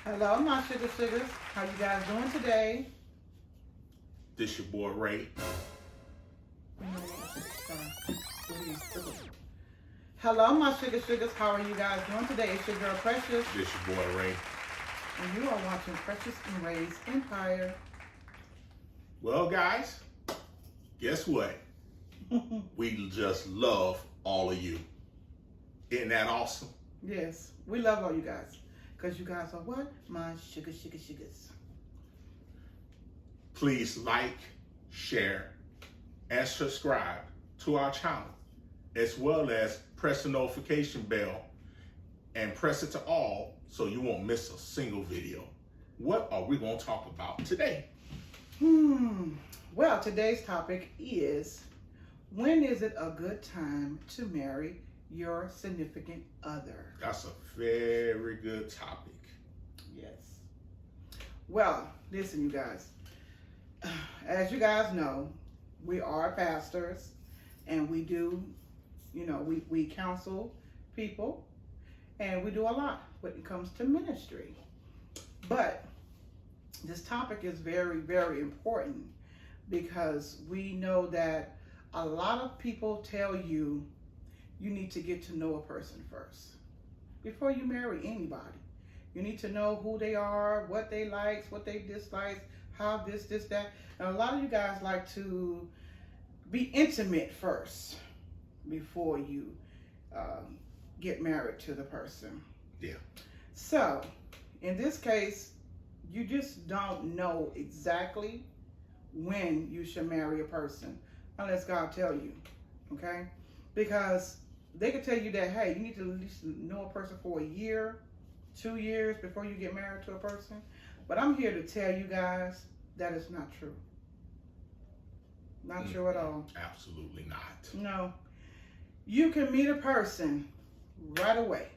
Hello, my sugar sugars. How you guys doing today? This your boy Ray. Hello, my sugar sugars. How are you guys doing today? It's your girl Precious, This your boy Ray. and you are watching Precious and Ray's Empire. Well, guys, guess what? We just love all of you. Isn't that awesome? Yes, we love all you guys, because you guys are what? My sugars. Please like, share, and subscribe to our channel, as well as press the notification bell and press it to all so you won't miss a single video. What are we going to talk about today? Well, today's topic is, when is it a good time to marry your significant other? That's a very good topic. Yes. Well, listen, you guys. As you guys know, we are pastors, and we do, we counsel people, and we do a lot when it comes to ministry. But this topic is very, very important, because we know that a lot of people tell you you need to get to know a person first before you marry anybody. You need to know who they are, what they like, what they dislike, how this, that. And a lot of you guys like to be intimate first before you get married to the person. Yeah. So, in this case, you just don't know exactly when you should marry a person unless God tell you, okay? Because they could tell you that, hey, you need to at least know a person for a year, 2 years before you get married to a person. But I'm here to tell you guys that is not true. Not true at all. Absolutely not. No. You can meet a person right away,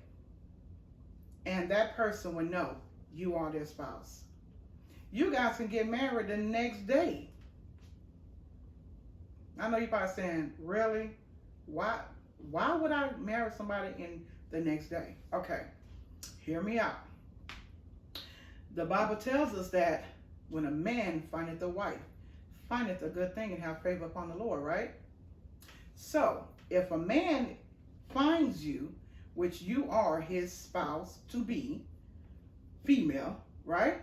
and that person will know you are their spouse. You guys can get married the next day. I know you're probably saying, really? Why would I marry somebody in the next day? Okay, hear me out. The Bible tells us that when a man findeth a wife, findeth a good thing and have favor upon the Lord, right? So, if a man finds you, which you are his spouse to be, female, right?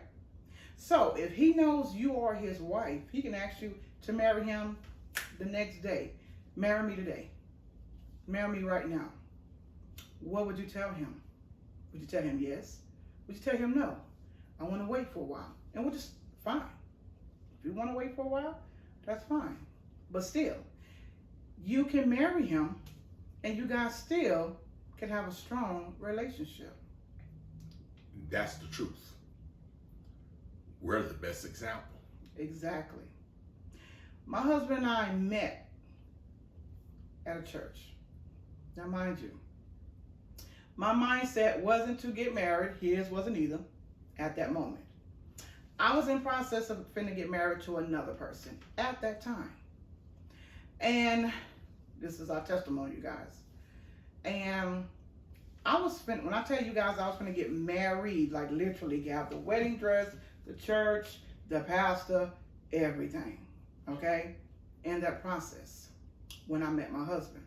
So, if he knows you are his wife, he can ask you to marry him the next day. Marry me today. Marry me right now. What would you tell him? Would you tell him yes? Would you tell him no? I want to wait for a while. And we're just fine. If you want to wait for a while, that's fine. But still, you can marry him and you guys still can have a strong relationship. That's the truth. We're the best example. Exactly. My husband and I met at a church. Now, mind you, my mindset wasn't to get married. His wasn't either at that moment. I was in process of finna get married to another person at that time. And this is our testimony, you guys. And when I tell you guys I was gonna get married, like literally have the wedding dress, the church, the pastor, everything, okay? In that process, when I met my husband.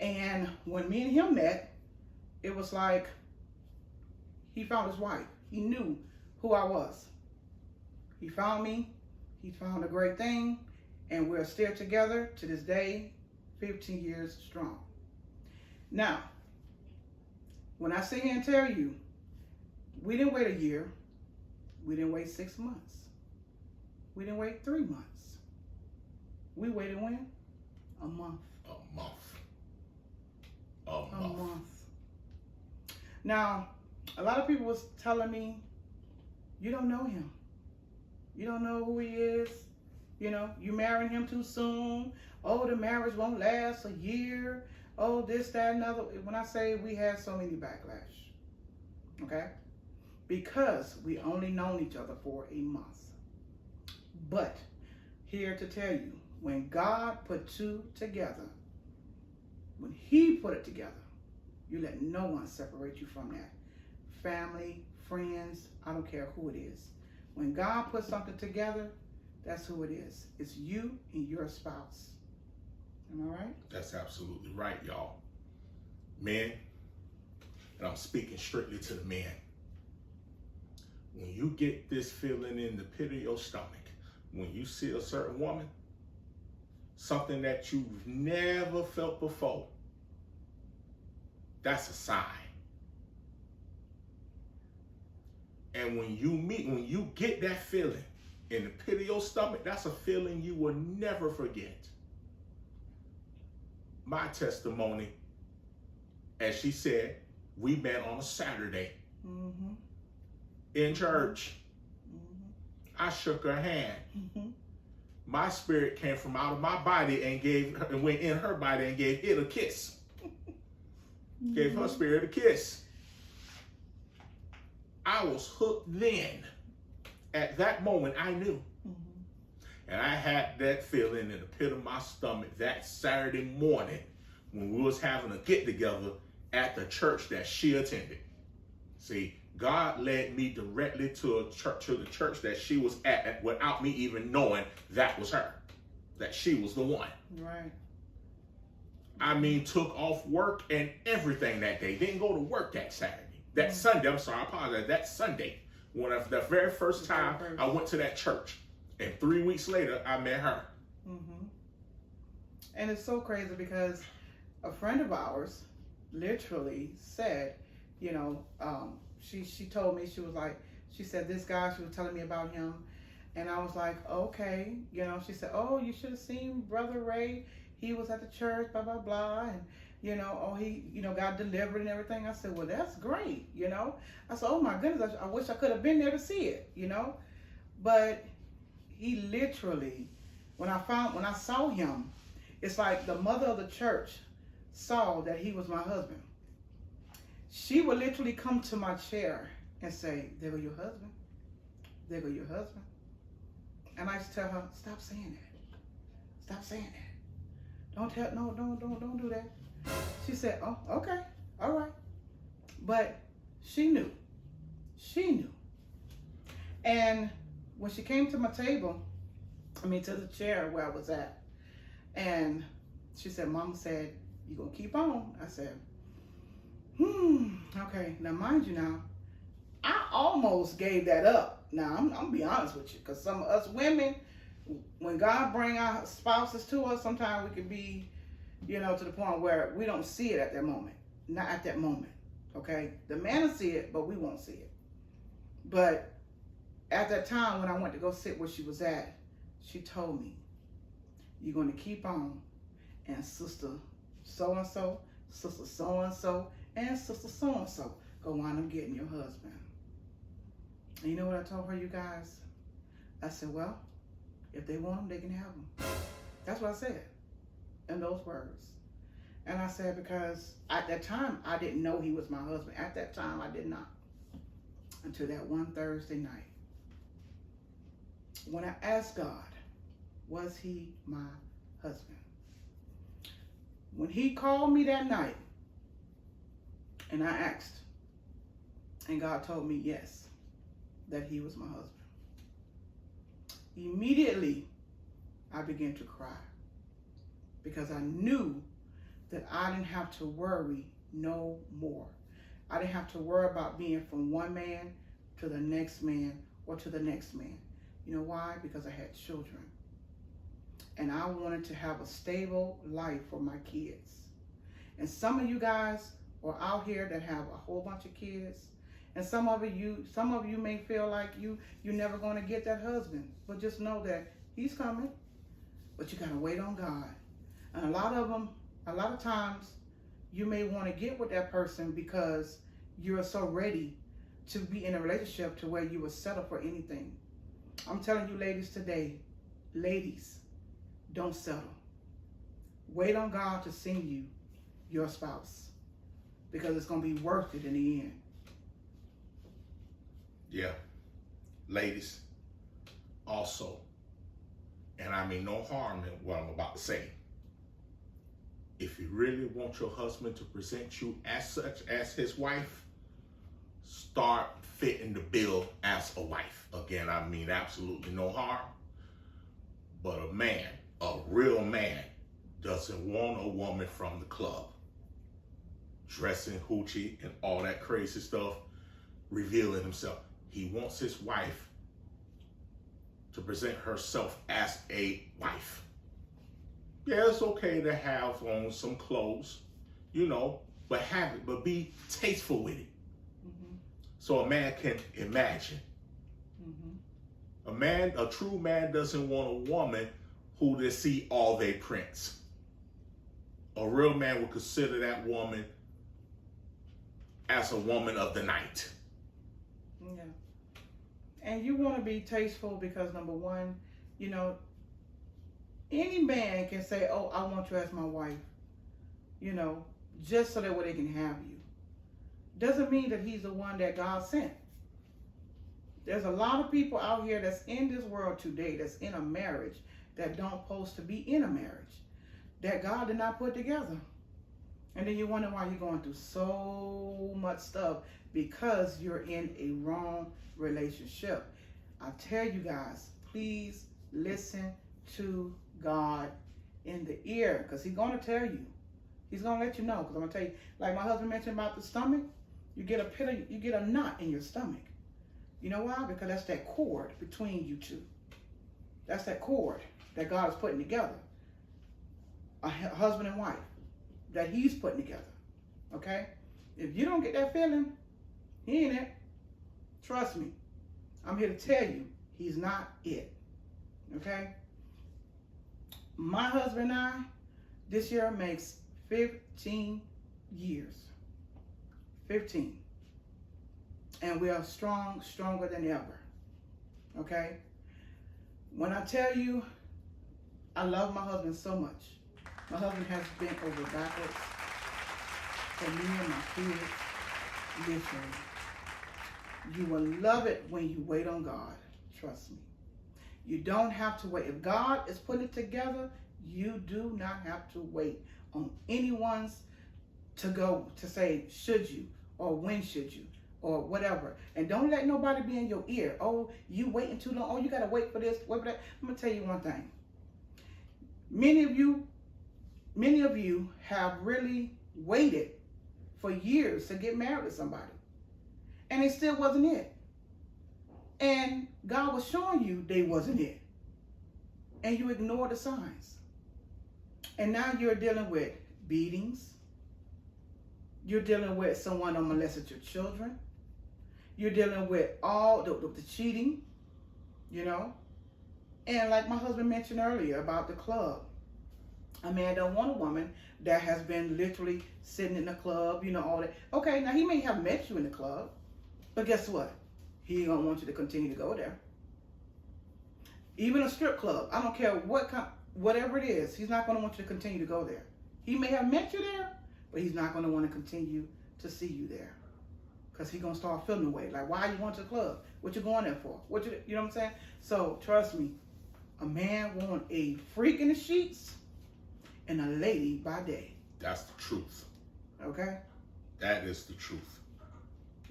And when me and him met, it was like he found his wife. He knew who I was. He found me. He found a great thing. And we're still together to this day, 15 years strong. Now, when I sit here and tell you, we didn't wait a year. We didn't wait 6 months. We didn't wait 3 months. We waited when? A month. A month. A month. Now, a lot of people was telling me, you don't know him. You don't know who he is. You marrying him too soon. Oh, the marriage won't last a year. Oh, this, that, another. When I say we had so many backlash, okay? Because we only known each other for a month. But here to tell you, when God put two together, when he put it together, you let no one separate you from that. family, friends, I don't care who it is. When God puts something together, that's who it is. It's you and your spouse. Am I right? That's absolutely right, y'all. Men, and I'm speaking strictly to the men. When you get this feeling in the pit of your stomach, when you see a certain woman, something that you've never felt before, that's a sign. And when you get that feeling in the pit of your stomach, that's a feeling you will never forget. My testimony, as she said, we met on a Saturday in church. I shook her hand. My spirit came from out of my body and went in her body and gave it a kiss. Gave her spirit a kiss. I was hooked then. At that moment, I knew. And I had that feeling in the pit of my stomach that Saturday morning when we was having a get-together at the church that she attended. See, God led me directly to the church that she was at without me even knowing that was her, that she was the one. Right. I mean, took off work and everything that day. Didn't go to work that Saturday. That Sunday, I'm sorry, I apologize. That Sunday, the very first time I went to that church. And 3 weeks later, I met her. And it's so crazy because a friend of ours literally said, you know, she told me, she said, this guy, she was telling me about him. And I was like, okay. You know, she said, oh, you should have seen Brother Ray. He was at the church, blah, blah, blah. And, you know, oh, he, you know, got delivered and everything. I said, well, that's great, you know. I said, oh, my goodness, I wish I could have been there to see it, you know. But he literally, when I saw him, it's like the mother of the church saw that he was my husband. She would literally come to my chair and say, there go your husband. There go your husband. And I used to tell her, stop saying that. Stop saying that. Don't do that. She said, oh, okay, all right. But she knew. She knew. And when she came to my table, to the chair where I was at, and she said, Mama said, you gonna keep on? I said, okay. Now, mind you now, I almost gave that up. Now, I'm gonna be honest with you, because some of us women, when God bring our spouses to us, sometimes we can be, you know, to the point where we don't see it at that moment. Not at that moment, okay? The man will see it, but we won't see it. But at that time, when I went to go sit where she was at, she told me, you're going to keep on, and sister so-and-so, sister so-and-so, and sister so-and-so go wind up getting your husband. And you know what I told her, you guys? I said, well, if they want him, they can have him. That's what I said in those words. And I said, because at that time, I didn't know he was my husband. At that time, I did not. Until that one Thursday night, when I asked God, was he my husband? When he called me that night, and I asked, and God told me yes, that he was my husband. Immediately, I began to cry because I knew that I didn't have to worry no more. I didn't have to worry about being from one man to the next man or to the next man. You know why? Because I had children. And I wanted to have a stable life for my kids. And some of you guys are out here that have a whole bunch of kids. And some of you may feel like you're never going to get that husband. But just know that he's coming. But you got to wait on God. And a lot of times, you may want to get with that person because you're so ready to be in a relationship to where you will settle for anything. I'm telling you ladies today, ladies, don't settle. Wait on God to send you your spouse because it's going to be worth it in the end. Yeah. Ladies, also, and I mean no harm in what I'm about to say, if you really want your husband to present you as such as his wife, start fitting the bill as a wife. Again, I mean absolutely no harm. But a man, a real man, doesn't want a woman from the club dressing hoochie and all that crazy stuff, revealing himself. He wants his wife to present herself as a wife. Yeah, it's okay to have on some clothes, but have it, but be tasteful with it. Mm-hmm. So a man can imagine. Mm-hmm. A true man doesn't want a woman who they see all their prints. A real man would consider that woman as a woman of the night. Yeah. And you want to be tasteful because, number one, any man can say, oh, I want you as my wife, just so that way they can have you. Doesn't mean that he's the one that God sent. There's a lot of people out here that's in this world today that's in a marriage that don't supposed to be in a marriage, that God did not put together. And then you wonder why you're going through so much stuff because you're in a wrong relationship. I tell you guys, please listen to God in the ear, because he's going to tell you. He's going to let you know. Because I'm going to tell you, like my husband mentioned about the stomach, you get a knot in your stomach. You know why? Because that's that cord between you two. That's that cord that God is putting together. A husband and wife that he's putting together. Okay? If you don't get that feeling, he ain't it. Trust me. I'm here to tell you, he's not it. Okay? My husband and I, this year makes 15 years. 15. And we are stronger than ever. Okay? When I tell you, I love my husband so much. My husband has been over backwards for me and my kids, literally. You will love it when you wait on God. Trust me. You don't have to wait. If God is putting it together, you do not have to wait on anyone's to say, should you, or when should you, or whatever. And don't let nobody be in your ear. Oh, you waiting too long. Oh, you got to wait for this, wait for that. I'm going to tell you one thing. Many of you have really waited for years to get married to somebody. And it still wasn't it. And God was showing you they wasn't it. And you ignored the signs. And now you're dealing with beatings. You're dealing with someone that molested your children. You're dealing with all the cheating, And like my husband mentioned earlier about the club. A man don't want a woman that has been literally sitting in the club, all that. Okay, now he may have met you in the club, but guess what? He ain't gonna want you to continue to go there. Even a strip club, I don't care whatever it is, he's not gonna want you to continue to go there. He may have met you there, but he's not gonna want to continue to see you there. Because he's gonna start feeling the way. Like, why you going to the club? What you going there for? You know what I'm saying? So trust me, a man want a freak in the sheets and a lady by day. That's the truth. Okay? That is the truth.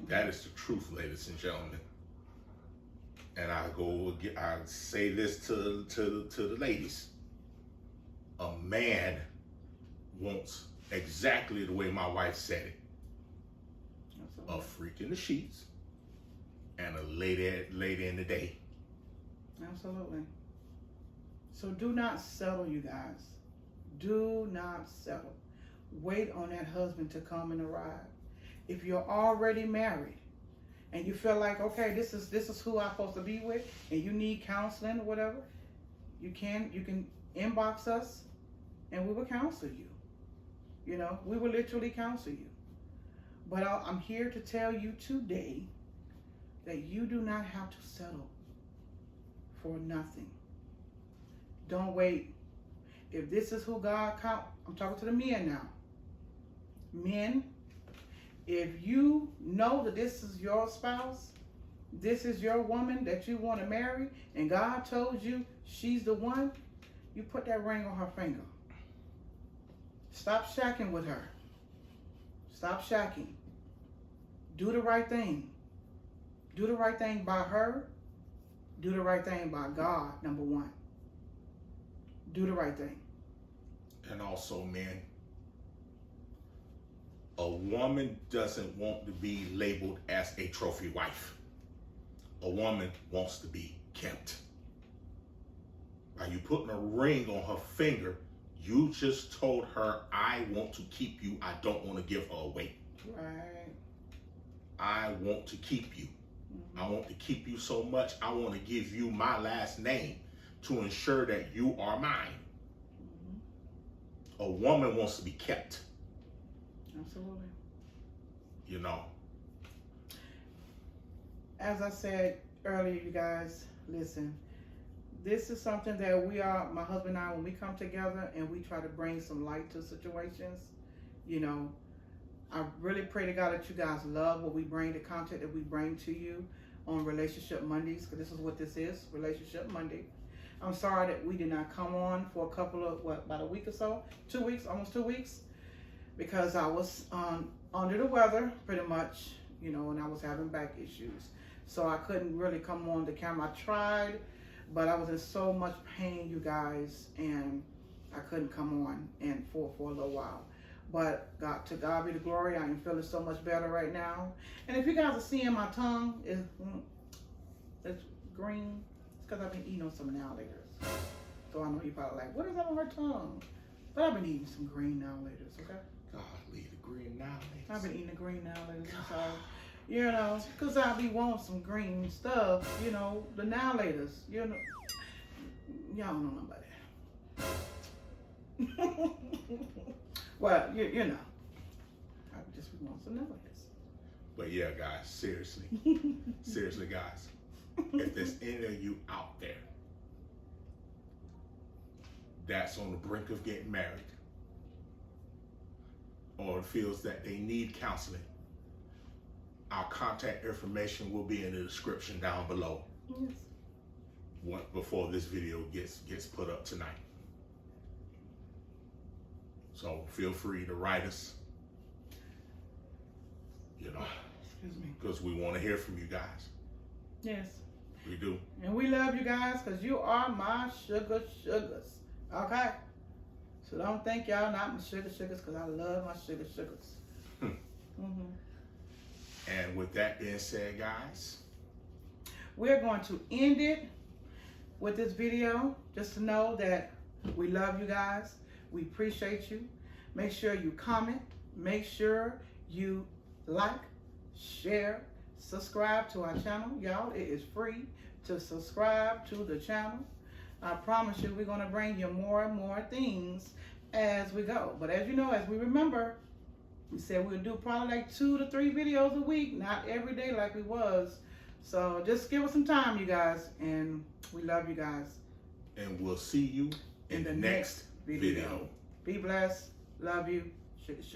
That is the truth, ladies and gentlemen. And I say this to the ladies. A man wants exactly the way my wife said it. Absolutely. A freak in the sheets and a lady in the day. Absolutely. So do not settle, you guys. Do not settle. Wait on that husband to come and arrive. If you're already married and you feel like, okay, this is who I'm supposed to be with, and you need counseling or whatever, you can inbox us and we will counsel you. We will literally counsel you. But I'm here to tell you today that you do not have to settle for nothing. Don't wait. If this is who God I'm talking to the men now. Men, if you know that this is your spouse, this is your woman that you want to marry, and God told you she's the one, you put that ring on her finger. Stop shacking with her. Stop shacking. do the right thing. Do the right thing by her. Do the right thing by God, number one. Do the right thing. And also, men, a woman doesn't want to be labeled as a trophy wife. A woman wants to be kept. By you putting a ring on her finger, you just told her, I want to keep you. I don't want to give her away. Right. I want to keep you. Mm-hmm. I want to keep you so much, I want to give you my last name to ensure that you are mine. Mm-hmm. A woman wants to be kept. Absolutely. You know. As I said earlier, you guys, listen. This is something that my husband and I, when we come together and we try to bring some light to situations, you know, I really pray to God that you guys love what we bring, the content that we bring to you on Relationship Mondays, because this is what this is, Relationship Monday. I'm sorry that we did not come on for a couple of, about a week or so, 2 weeks, almost 2 weeks, because I was under the weather pretty much, you know, and I was having back issues. So I couldn't really come on the camera. I tried, but I was in so much pain, you guys, and I couldn't come on and for a little while. But to God be the glory. I am feeling so much better right now. And if you guys are seeing my tongue, it's green. It's because I've been eating on some now laters. So I know you're probably like, what is that on her tongue? But I've been eating some green now laters, okay? God, leave the green now. I've been eating the green now laters. I'm sorry. You know, because I be wanting some green stuff, you know, the now laters, you know. Y'all don't know about that. Well, you know, I just want some nuggets. But yeah, guys, seriously. Seriously, guys. If there's any of you out there that's on the brink of getting married or feels that they need counseling, our contact information will be in the description down below. Yes. Before this video gets put up tonight. So feel free to write us, you know, Excuse me. because we want to hear from you guys. Yes. We do. And we love you guys because you are my sugars. Okay? So don't think y'all not my sugars because I love my sugars. And with that being said, guys, we're going to end it with this video. Just to know that we love you guys. We appreciate you. Make sure you comment. Make sure you like, share, subscribe to our channel. Y'all, it is free to subscribe to the channel. I promise you we're going to bring you more and more things as we go. But as you know, as we remember, we said we'll do probably like 2 to 3 videos a week, not every day like we was. So just give us some time, you guys, and we love you guys. and we'll see you in the next video. Be blessed. Love you. Sugars.